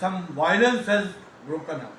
some violence has broken out.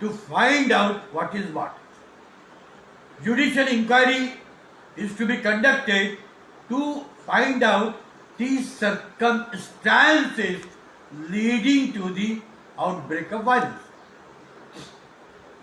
to find out what is what. Judicial inquiry is to be conducted to find out the circumstances leading to the outbreak of violence.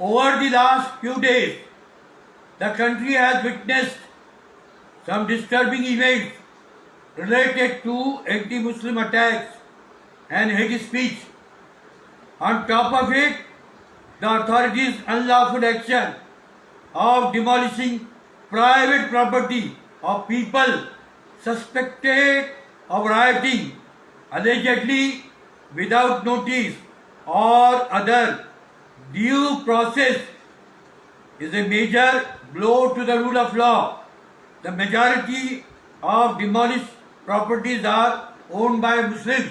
Over the last few days, the country has witnessed some disturbing events related to anti-Muslim attacks and hate speech. On top of it, the authorities' unlawful action of demolishing private property of people suspected of rioting, allegedly without notice or other due process, is a major blow to the rule of law. The majority of demolished properties are owned by Muslims.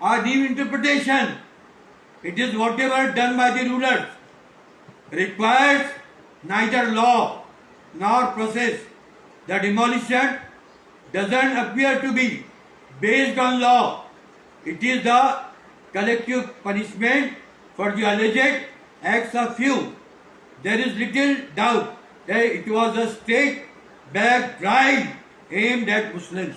a new interpretation. It is whatever done by the rulers requires neither law nor process. The demolition doesn't appear to be based on law. It is the collective punishment for the alleged acts of few. There is little doubt that it was a state-backed drive aimed at Muslims.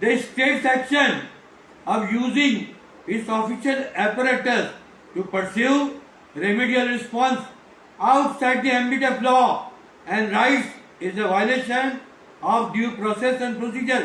The state's action of using its official apparatus to pursue remedial response outside the ambit of law and rights is a violation of due process and procedure.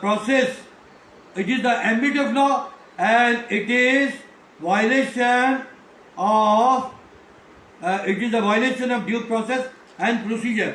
process, it is the ambit of law and it is violation of due process and procedure.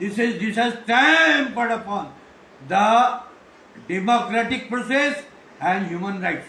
this has trampled upon the democratic process and human rights.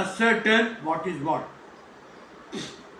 ascertain what is what.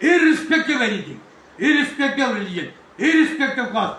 irrespective of anything, irrespective of religion, irrespective of caste،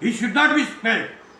He should not be spared.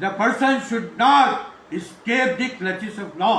the person should not escape the clutches of law.